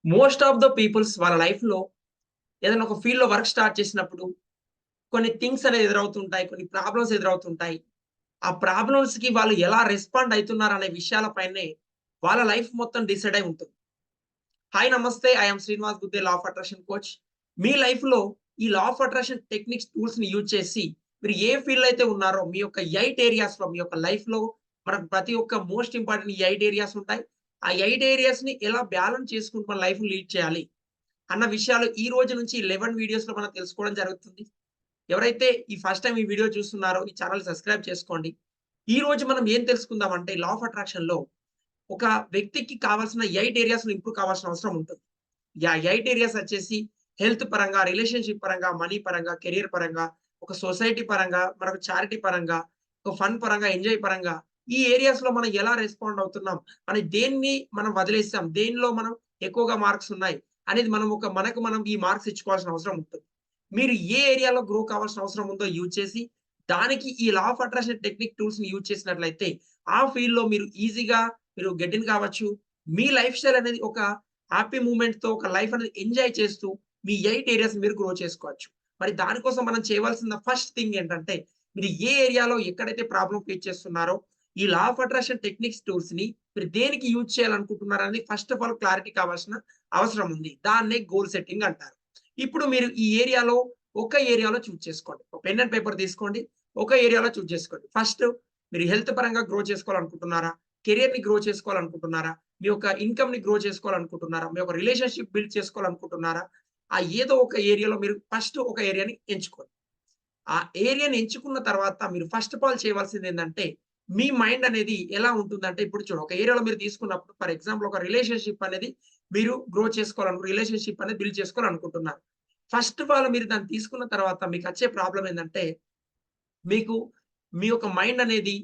Most of the peoples వాళ్ళ లైఫ్‌లో ఏదైనా ఒక ఫీల్డ్‌లో వర్క్ స్టార్ట్ చేసినప్పుడు కొన్ని థింగ్స్ అనేవి ఎదురవుతుంటాయి. కొన్ని ప్రాబ్లమ్స్ ఎదురవుతుంటాయి. ఆ ప్రాబ్లమ్స్‌కి వాళ్ళు ఎలా రెస్పాండ్ అయితున్నారనే విషయాల పైనే వాళ్ళ లైఫ్ మొత్తం డిసైడ్ అయి ఉంటుంది. హాయ్ నమస్తే. I am Srinivas Gudde law of attraction coach. మీ లైఫ్‌లో ఈ లా ఆఫ్ అట్రాక్షన్ టెక్నిక్స్ టూల్స్‌ని యూజ్ చేసి మీరు ఏ ఫీల్డ్‌లో అయితే ఉన్నారో మీ యొక్క 8 ఏరియాస్‌లో మీ యొక్క లైఫ్‌లో మనకు ప్రతి ఒక్క మోస్ట్ ఇంపార్టెంట్ ఈ 8 ఏరియాస్ ఉంటాయి. ఆ 8 ఏరియాస్‌ని ఎలా బ్యాలెన్స్ చేసుకుంటూ మన లైఫ్‌ని లీడ్ చేయాలి అన్న విషయాలు ఈ రోజు నుంచి 11 వీడియోస్‌లో మనం తెలుసుకోవడం జరుగుతుంది. ఎవరైతే ఈ ఫస్ట్ టైమ్ ఈ వీడియో చూస్తున్నారో ఈ ఛానెల్ సబ్స్క్రైబ్ చేసుకోండి. ఈ రోజు మనం ఏం తెలుసుకుందామంటే లా ఆఫ్ అట్రాక్షన్‌లో ఒక వ్యక్తికి కావాల్సిన 8 ఏరియాస్‌లో ఇంప్రూవ్ కావాల్సిన అవసరం ఉంటుంది. 8 ఏరియాస్ వచ్చేసి హెల్త్ పరంగా, రిలేషన్‌షిప్ పరంగా, మనీ పరంగా, కెరియర్ పరంగా, ఒక సొసైటీ పరంగా, మనకు చారిటీ పరంగా, ఒక ఫన్ పరంగా, ఎంజాయ్ పరంగా ఈ ఏరియాస్‌లో మనం ఎలా రెస్పాండ్ అవుతున్నాం? దేన్ని మనం వదిలేసాం? దేనిలో మనం ఎక్కువగా మార్క్స్ ఉన్నాయి? అనేది మనకు మనం ఈ మార్క్స్ ఇచ్చుకోవాల్సిన అవసరం ఉంటుంది. మీరు ఏ ఏరియాలో గ్రో కావాల్సిన అవసరం ఉందో యూజ్ చేసి, దానికి ఈ లా ఆఫ్ అట్రాక్షన్ టెక్నిక్ టూల్స్‌ని యూజ్ చేసినట్లయితే, ఆ ఫీల్డ్‌లో మీరు ఈజీగా మీరు గెట్ ఇన్ కావచ్చు. మీ లైఫ్ స్టైల్ అనేది ఒక హ్యాపీ మూవ్‌మెంట్‌తో ఒక లైఫ్ అనేది ఎంజాయ్ చేస్తూ మీ 8 ఏరియాస్ మీరు గ్రో చేసుకోవచ్చు. మరి దానికోసం మనం చేయవలసిన ఫస్ట్ థింగ్ ఏంటంటే, మీరు ఏ ఏరియాలో ఎక్కడైతే ప్రాబ్లమ్ ఫేస్ చేస్తున్నారో, ఈ లా ఆఫ్ అట్రాక్షన్ టెక్నిక్స్ టూల్స్‌ని మీరు దేనికి యూజ్ చేయాలనుకుంటున్నారని ఫస్ట్ ఆఫ్ ఆల్ క్లారిటీ కావాల్సిన అవసరం ఉంది. దాన్నే గోల్ సెట్టింగ్ అంటారు. ఇప్పుడు మీరు ఈ ఏరియాలో ఒక ఏరియాలో చూజ్ చేసుకోండి. ఒక పెన్ అండ్ పేపర్ తీసుకోండి. ఒక ఏరియాలో చూజ్ చేసుకోండి. ఫస్ట్ మీరు హెల్త్ పరంగా గ్రో చేసుకోవాలనుకుంటున్నారా? కెరియర్‌ని గ్రో చేసుకోవాలనుకుంటున్నారా? మీ యొక్క ఇన్‌కమ్‌ని గ్రో చేసుకోవాలనుకుంటున్నారా? మీ యొక్క రిలేషన్‌షిప్ బిల్డ్ చేసుకోవాలనుకుంటున్నారా? ఏదో ఒక ఏరియాలో మీరు ఫస్ట్ ఒక ఏరియాని ఎంచుకోండి. ఆ ఏరియాని ఎంచుకున్న తర్వాత మీరు ఫస్ట్ ఆఫ్ ఆల్ చేయవలసిందేందంటే, మీ మైండ్ అనేది ఎలా ఉంటుందంటే ఇప్పుడు చూడు ఒక ఏరియాలో మీరు తీసుకున్నప్పుడు ఫర్ ఎగ్జాంపుల్ ఒక రిలేషన్‌షిప్ అనేది మీరు గ్రో రిలేషన్‌షిప్ అనేది బిల్డ్ చేసుకోవాలనుకుంటున్నారు. ఫస్ట్ ఆఫ్ ఆల్ మీరు దాన్ని తీసుకున్న తర్వాత మీకచ్చే ప్రాబ్లమ్ ఏందంటే, మీకు మీ యొక్క మైండ్ అనేది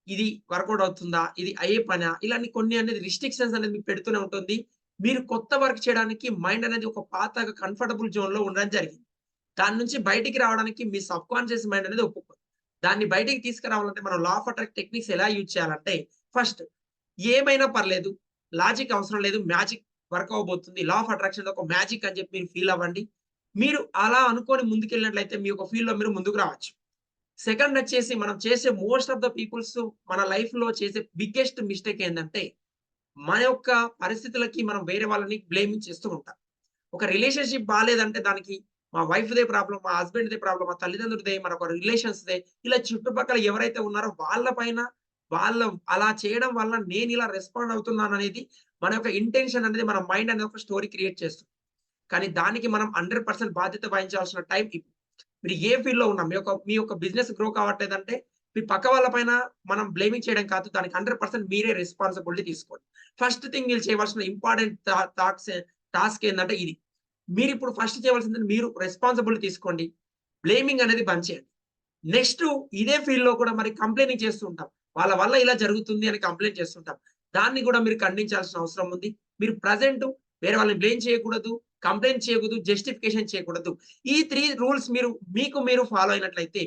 ఇది వర్కౌట్ అవుతుందా? ఇది అయ్యే పనా? ఇలాంటి కొన్ని అనేది రిస్ట్రిక్షన్స్ అనేది మీకు పెడుతూనే ఉంటుంది. మీరు కొత్త వర్క్ చేయడానికి మైండ్ అనేది ఒక పాతగా కంఫర్టబుల్ జోన్‌లో ఉండడం జరిగింది. దాని నుంచి బయటికి రావడానికి మీ సబ్‌కాన్షియస్ మైండ్ అనేది ఒప్పుకోదు. దాన్ని బయటికి తీసుకురావాలంటే మనం లా ఆఫ్ అట్రాక్ట్ టెక్నిక్స్ ఎలా యూజ్ చేయాలంటే, ఫస్ట్ ఏమైనా పర్లేదు. లాజిక్ అవసరం లేదు. మ్యాజిక్ వర్క్ అవ్వబోతుంది. లా ఆఫ్ అట్రాక్షన్ ఒక మ్యాజిక్ అని చెప్పి మీరు ఫీల్ అవ్వండి. మీరు అలా అనుకోని ముందుకెళ్ళినట్లయితే మీ యొక్క ఫీల్డ్‌లో మీరు ముందుకు రావచ్చు. సెకండ్ వచ్చేసి మనం చేసే మోస్ట్ ఆఫ్ ద పీపుల్స్ మన లైఫ్‌లో చేసే బిగ్గెస్ట్ మిస్టేక్ ఏందంటే, మన యొక్క పరిస్థితులకి మనం వేరే వాళ్ళని బ్లేమింగ్ చేస్తూ ఉంటాం. ఒక రిలేషన్‌షిప్ బాలేదంటే దానికి మా వైఫ్‌దే ప్రాబ్లమ్, మా హస్బెండ్‌దే ప్రాబ్లమ్, మా తల్లిదండ్రులదే, మనొక రిలేషన్స్‌దే ఇలా చుట్టుపక్కల ఎవరైతే ఉన్నారో వాళ్ళ పైన వాళ్ళ అలా చేయడం వల్ల నేనిలా రెస్పాండ్ అవుతున్నాననేది మన యొక్క ఇంటెన్షన్ అనేది మన మైండ్ అనేది ఒక స్టోరీ క్రియేట్ చేస్తుంది. కానీ దానికి మనం 100% బాధ్యత వహించాల్సిన టైం ఇప్పుడు. మీరు ఏ ఫీల్డ్‌లో ఉన్నా మీ యొక్క బిజినెస్ గ్రో కావట్లేదంటే, మీ పక్క వాళ్ళ పైన మనం బ్లేమింగ్ చేయడం కాదు. దానికి 100% మీరే రెస్పాన్సిబిలిటీ తీసుకోండి. ఫస్ట్ థింగ్ మీరు చేయవలసిన ఇంపార్టెంట్ టాస్క్ ఏందంటే ఇది. మీరిప్పుడు ఫస్ట్ చేయవలసింది మీరు రెస్పాన్సిబిలిటీ తీసుకోండి. బ్లేమింగ్ అనేది బంద్ చేయండి. నెక్స్టు ఇదే ఫీల్డ్‌లో కూడా మరి కంప్లెయినింగ్ చేస్తూ ఉంటాం. వాళ్ళ వల్ల ఇలా జరుగుతుంది అని కంప్లెయింట్ చేస్తుంటాం. దాన్ని కూడా మీరు ఖండించాల్సిన అవసరం ఉంది. మీరు ప్రెజెంటు వేరే వాళ్ళని బ్లేమ్ చేయకూడదు, కంప్లెయింట్ చేయకూడదు, జస్టిఫికేషన్ చేయకూడదు. ఈ 3 రూల్స్ మీకు మీరు ఫాలో అయినట్లయితే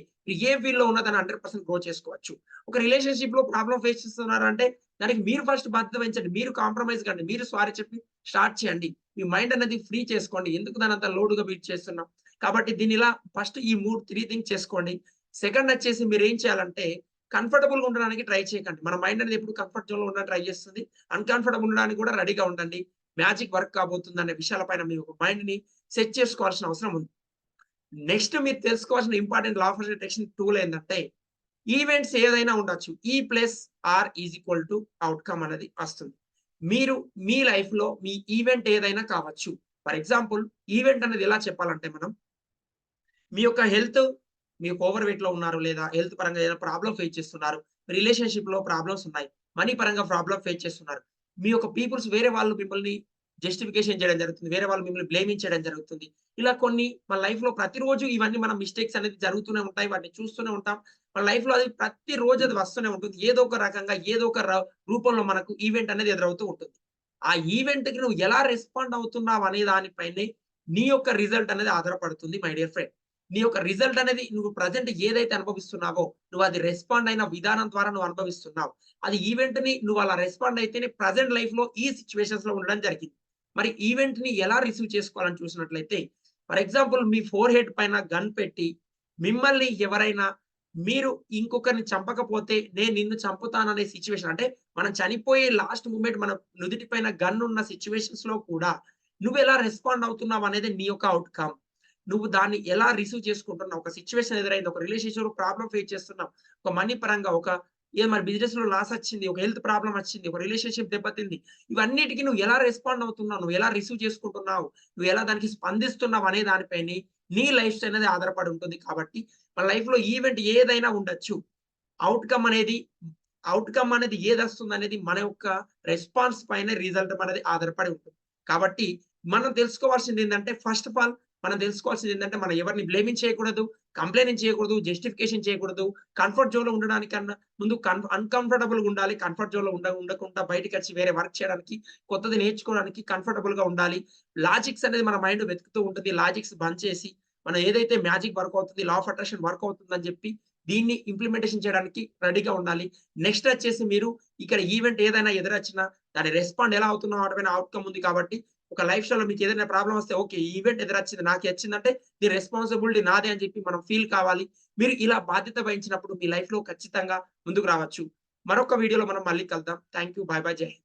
ఏ ఫీల్డ్‌లో ఉన్నా దాన్ని 100% గ్రో చేసుకోవచ్చు. ఒక రిలేషన్‌షిప్‌లో ప్రాబ్లమ్ ఫేస్ చేస్తున్నారంటే దానికి మీరు ఫస్ట్ బాధ్యత వహించండి. మీరు కాంప్రమైజ్ కండి. మీరు సారీ చెప్పి స్టార్ట్ చేయండి. మీ మైండ్ అనేది ఫ్రీ చేసుకోండి. ఎందుకు దాన్నంత లోడ్‌గా బిల్డ్ చేస్తున్నాం. కాబట్టి దీన్నిలా ఫస్ట్ ఈ 3 థింగ్స్ చేసుకోండి. సెకండ్ వచ్చేసి మీరేం చేయాలంటే, కంఫర్టబుల్‌గా ఉండడానికి ట్రై చేయకండి. మన మైండ్ అనేది ఎప్పుడు కంఫర్ట్ జోన్‌లో ఉండడానికి ట్రై చేస్తుంది. అన్‌కంఫర్టబుల్ ఉండడానికి కూడా రెడీగా ఉండండి. మ్యాజిక్ వర్క్ కాబోతుందనే విషయాల పైన మీ యొక్క మైండ్‌ని సెట్ చేసుకోవాల్సిన అవసరం ఉంది. నెక్స్ట్ మీరు తెలుసుకోవాల్సిన important law of attraction tool ఏందంటే, ఈవెంట్స్ ఏదైనా ఉండొచ్చు. E plus R is equal to outcome అనేది వస్తుంది. మీరు మీ లైఫ్‌లో మీ ఈవెంట్ ఏదైనా కావచ్చు. ఫర్ ఎగ్జాంపుల్ ఈవెంట్ అనేది ఎలా చెప్పాలంటే మనం మీ యొక్క మీకు ఓవర్ వెయిట్‌లో ఉన్నారు లేదా హెల్త్ పరంగా ఏదైనా ప్రాబ్లమ్ ఫేస్ చేస్తున్నారు. రిలేషన్‌షిప్‌లో ప్రాబ్లమ్స్ ఉన్నాయి. మనీ పరంగా ప్రాబ్లమ్ ఫేస్ చేస్తున్నారు. మీ యొక్క పీపుల్స్ వేరే వాళ్ళు మిమ్మల్ని జస్టిఫికేషన్ చేయడం జరుగుతుంది. వేరే వాళ్ళు మిమ్మల్ని బ్లేమింగ్ చేయడం జరుగుతుంది. ఇలా కొన్ని మన లైఫ్‌లో ప్రతిరోజు ఇవన్నీ మన మిస్టేక్స్ అనేది జరుగుతూనే ఉంటాయి. వాటిని చూస్తూనే ఉంటాం. మన లైఫ్‌లో అది ప్రతిరోజు అది వస్తూనే ఉంటుంది. ఏదో ఒక రకంగా, ఏదో ఒక రూపంలో మనకు ఈవెంట్ అనేది ఎదురవుతూ ఉంటుంది. ఆ ఈవెంట్‌కి నువ్వు ఎలా రెస్పాండ్ అవుతున్నావు అనే దాని పైనే నీ యొక్క రిజల్ట్ అనేది ఆధారపడుతుంది మై డియర్ ఫ్రెండ్. నీ యొక్క రిజల్ట్ అనేది నువ్వు ప్రెజెంట్ ఏదైతే అనుభవిస్తున్నావో, నువ్వు అది రెస్పాండ్ అయిన విధానం ద్వారా నువ్వు అనుభవిస్తున్నావు. అది ఈవెంట్‌ని నువ్వు అలా రెస్పాండ్ అయితేనే ప్రెజెంట్ లైఫ్‌లో ఈ సిట్యుయేషన్స్‌లో ఉండడం జరిగింది. మరి ఈవెంట్‌ని ఎలా రిసీవ్ చేసుకోవాలని చూసినట్లయితే, for example me four head పైన గన్ పెట్టి, మిమ్మల్ని ఎవరైనా మీరు ఇంకొకరిని చంపకపోతే నేను నిన్ను చంపుతాననే సిట్యుయేషన్ అంటే మనం చనిపోయే లాస్ట్ మూమెంట్ మన నుదిటి పైన గన్ ఉన్న సిట్యుయేషన్స్‌లో కూడా నువ్వెలా రెస్పాండ్ అవుతున్నావు అనేది నీ యొక్క ఔట్‌కమ్. నువ్వు దాన్ని ఎలా రిసీవ్ చేసుకుంటున్నావు? ఒక సిట్యుయేషన్ ఎదురైంది. ఒక రిలేషన్‌షిప్‌లో ప్రాబ్లమ్ ఫేస్ చేస్తున్నావు. ఒక మనీ పరంగా మరి బిజినెస్‌లో లాస్ వచ్చింది. ఒక హెల్త్ ప్రాబ్లమ్ వచ్చింది. ఒక రిలేషన్‌షిప్ దెబ్బతింది. ఇవన్నిటికి నువ్వు ఎలా రెస్పాండ్ అవుతున్నావు? నువ్వు ఎలా రిసీవ్ చేసుకుంటున్నావు? నువ్వు ఎలా దానికి స్పందిస్తున్నావు అనే దానిపైనే నీ లైఫ్ స్టైల్ అనేది ఆధారపడి ఉంటుంది కాబట్టి, మన లైఫ్‌లో ఈవెంట్ ఏదైనా ఉండొచ్చు. ఔట్‌కమ్ అనేది ఔట్‌కమ్ అనేది ఏదొస్తుందనేది మన యొక్క రెస్పాన్స్ పైనే రిజల్ట్ అనేది ఆధారపడి ఉంటుంది. కాబట్టి మనం తెలుసుకోవాల్సిందేంటంటే ఫస్ట్ ఆఫ్ ఆల్ మనం తెలుసుకోవాల్సిందేంటంటే మనం ఎవరిని బ్లేమింగ్ చేయకూడదు, కంప్లెయినింగ్ చేయకూడదు, జస్టిఫికేషన్ చేయకూడదు. కంఫర్ట్ జోన్‌లో ఉండడానికన్నా ముందు అన్‌కంఫర్టబుల్‌గా ఉండాలి. కంఫర్ట్ జోన్‌లో ఉండకుండా బయటికొచ్చి వేరే వర్క్ చేయడానికి, కొత్తది నేర్చుకోవడానికి కంఫర్టబుల్‌గా ఉండాలి. లాజిక్స్ అనేది మన మైండ్ వెతుకుతూ ఉంటది. లాజిక్స్ బంద్ చేసి మనం ఏదైతే మ్యాజిక్ వర్క్ అవుతుంది, లా ఆఫ్ అట్రాక్షన్ వర్క్ అవుతుందని చెప్పి దీన్ని ఇంప్లిమెంటేషన్ చేయడానికి రెడీగా ఉండాలి. నెక్స్ట్ వచ్చేసి మీరు ఇక్కడ ఈవెంట్ ఏదైనా ఎదురొచ్చినా దాన్ని రెస్పాండ్ ఎలా అవుతున్నాం వాటి పైన ఔట్‌కమ్ ఉంది కాబట్టి, ఒక లైఫ్ స్టైల్‌లో మీకు ఏదైనా ప్రాబ్లమ్ వస్తే ఓకే. ఈ ఈవెంట్ ఎదురొచ్చింది. నాకే వచ్చిందంటే దీని రెస్పాన్సిబిలిటీ నాదే అని చెప్పి మనం ఫీల్ కావాలి. మీరు ఇలా బాధ్యత వహించినప్పుడు మీ లైఫ్‌లో ఖచ్చితంగా ముందుకు రావచ్చు. మరొక వీడియోలో మనం మళ్ళీ కలుద్దాం. Thank you. By by. జై హింద్.